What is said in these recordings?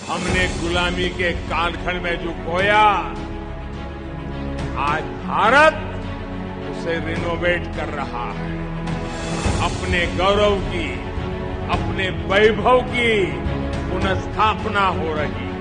हमने गुलामी के कालखंड में जो खोया, आज भारत उसे रिनोवेट कर रहा है। अपने गौरव की, अपने वैभव की पुनर्स्थापना हो रही है।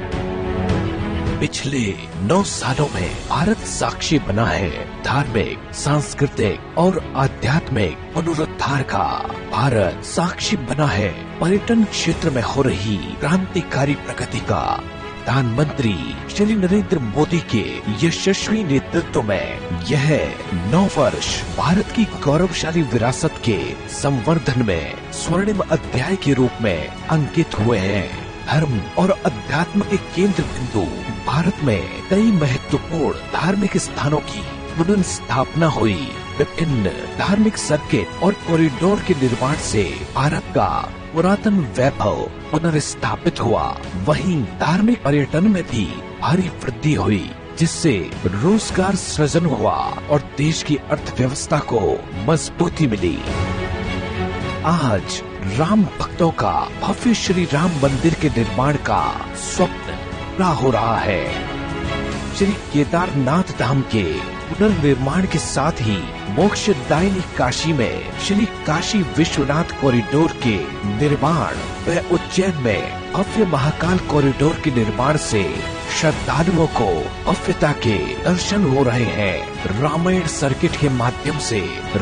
पिछले 9 सालों में भारत साक्षी बना है धार्मिक, सांस्कृतिक और आध्यात्मिक पुनरुद्धार का। भारत साक्षी बना है पर्यटन क्षेत्र में हो रही क्रांतिकारी प्रगति का। प्रधानमंत्री श्री नरेंद्र मोदी के यशस्वी नेतृत्व में यह 9 वर्ष भारत की गौरवशाली विरासत के संवर्धन में स्वर्णिम अध्याय के रूप में अंकित हुए हैं। धर्म और अध्यात्म के केंद्र बिंदु भारत में कई महत्वपूर्ण धार्मिक स्थानों की पुनर्स्थापना हुई। विभिन्न धार्मिक सर्किट और कॉरिडोर के निर्माण से भारत का पुरातन वैभव पुनर्स्थापित हुआ। वहीं धार्मिक पर्यटन में भी भारी वृद्धि हुई, जिससे रोजगार सृजन हुआ और देश की अर्थव्यवस्था को मजबूती मिली। आज राम भक्तों का भव्य श्री राम मंदिर के निर्माण का स्वप्न पूरा हो रहा है। श्री केदारनाथ धाम के पुनर्निर्माण के साथ ही मोक्षदायिनी काशी में श्री काशी विश्वनाथ कॉरिडोर के निर्माण व उज्जैन में भव्य महाकाल कॉरिडोर के निर्माण से श्रद्धालुओं को भव्यता के दर्शन हो रहे हैं। रामायण सर्किट के माध्यम से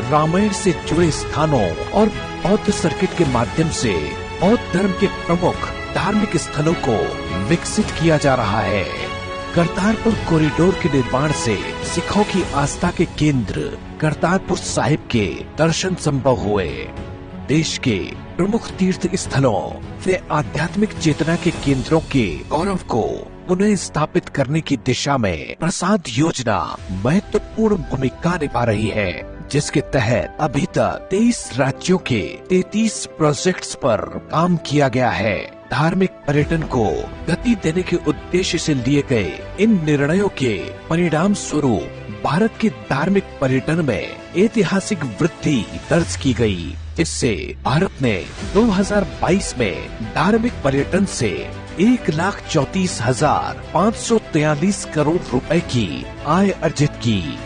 रामायण से जुड़े स्थानों और बौद्ध सर्किट के माध्यम से बौद्ध धर्म के प्रमुख धार्मिक स्थलों को विकसित किया जा रहा है। करतारपुर कॉरिडोर के निर्माण से सिखों की आस्था के केंद्र करतारपुर साहिब के दर्शन संभव हुए। देश के प्रमुख तीर्थ स्थलों व आध्यात्मिक चेतना के केंद्रों के गौरव को पुनः स्थापित करने की दिशा में प्रसाद योजना महत्वपूर्ण भूमिका निभा रही है, जिसके तहत अभी तक 23 राज्यों के 33 प्रोजेक्ट्स पर काम किया गया है। धार्मिक पर्यटन को गति देने के उद्देश्य से लिए गए इन निर्णयों के परिणाम स्वरूप भारत के धार्मिक पर्यटन में ऐतिहासिक वृद्धि दर्ज की गई, जिससे भारत ने 2022 में धार्मिक पर्यटन से 1,34,543 करोड़ रुपए की आय अर्जित की।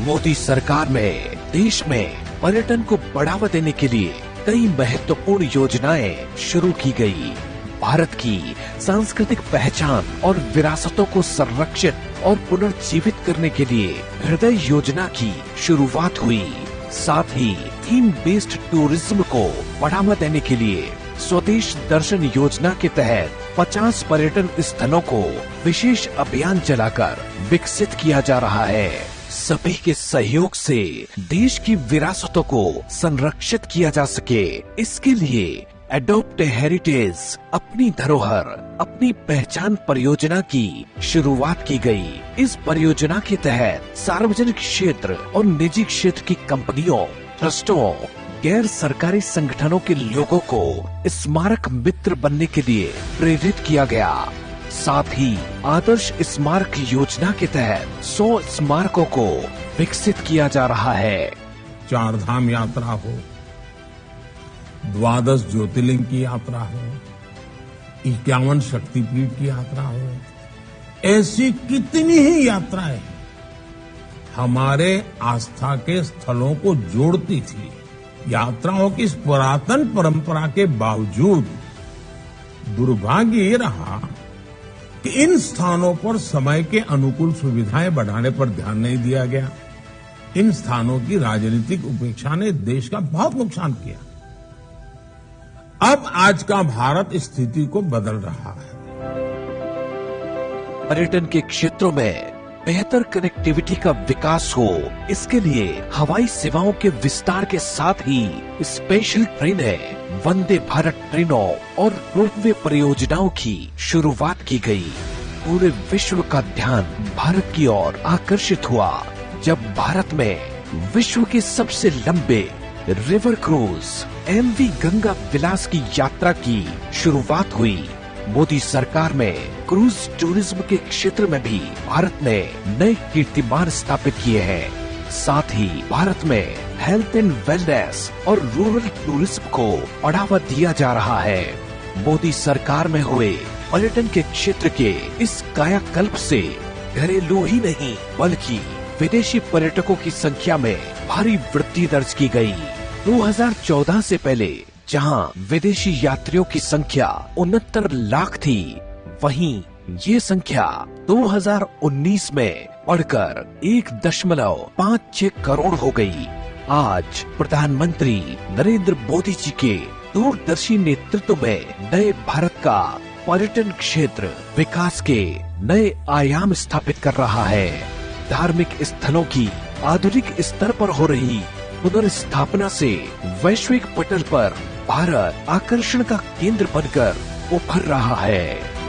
मोदी सरकार में देश में पर्यटन को बढ़ावा देने के लिए कई महत्वपूर्ण योजनाएं शुरू की गई। भारत की सांस्कृतिक पहचान और विरासतों को संरक्षित और पुनर्जीवित करने के लिए हृदय योजना की शुरुआत हुई। साथ ही थीम बेस्ड टूरिज्म को बढ़ावा देने के लिए स्वदेश दर्शन योजना के तहत 50 पर्यटन स्थलों को विशेष अभियान चलाकर विकसित किया जा रहा है। सभी के सहयोग से देश की विरासतों को संरक्षित किया जा सके, इसके लिए एडॉप्ट हेरिटेज अपनी धरोहर अपनी पहचान परियोजना की शुरुआत की गई। इस परियोजना के तहत सार्वजनिक क्षेत्र और निजी क्षेत्र की कंपनियों, ट्रस्टों, गैर सरकारी संगठनों के लोगों को स्मारक मित्र बनने के लिए प्रेरित किया गया। साथ ही आदर्श स्मारक योजना के तहत 100 स्मारकों को विकसित किया जा रहा है। 4 धाम यात्रा हो, 12 ज्योतिर्लिंग की यात्रा हो, 51 शक्तिपीठ की यात्रा हो, ऐसी कितनी ही यात्राएं हमारे आस्था के स्थलों को जोड़ती थी। यात्राओं की इस पुरातन परंपरा के बावजूद दुर्भाग्य ये रहा कि इन स्थानों पर समय के अनुकूल सुविधाएं बढ़ाने पर ध्यान नहीं दिया गया। इन स्थानों की राजनीतिक उपेक्षा ने देश का बहुत नुकसान किया। अब आज का भारत इस स्थिति को बदल रहा है। पर्यटन के क्षेत्रों में बेहतर कनेक्टिविटी का विकास हो, इसके लिए हवाई सेवाओं के विस्तार के साथ ही स्पेशल ट्रेनें, वंदे भारत ट्रेनों और रोपवे परियोजनाओं की शुरुआत की गई। पूरे विश्व का ध्यान भारत की ओर आकर्षित हुआ जब भारत में विश्व के सबसे लंबे रिवर क्रूज MV गंगा विलास की यात्रा की शुरुआत हुई। मोदी सरकार में क्रूज टूरिज्म के क्षेत्र में भी भारत ने नए कीर्तिमान स्थापित किए हैं। साथ ही भारत में हेल्थ एंड वेलनेस और रूरल टूरिज्म को बढ़ावा दिया जा रहा है। मोदी सरकार में हुए पर्यटन के क्षेत्र के इस कायाकल्प से घरेलू ही नहीं बल्कि विदेशी पर्यटकों की संख्या में भारी वृद्धि दर्ज की गई। 2014 से पहले जहां विदेशी यात्रियों की संख्या 69 लाख थी, वहीं ये संख्या 2019 में बढ़कर 1.56 करोड़ हो गई। आज प्रधानमंत्री नरेंद्र मोदी जी के दूरदर्शी नेतृत्व में नए भारत का पर्यटन क्षेत्र विकास के नए आयाम स्थापित कर रहा है। धार्मिक स्थलों की आधुनिक स्तर पर हो रही पुनर्स्थापना से वैश्विक पटल पर भारत आकर्षण का केंद्र बनकर उभर रहा है।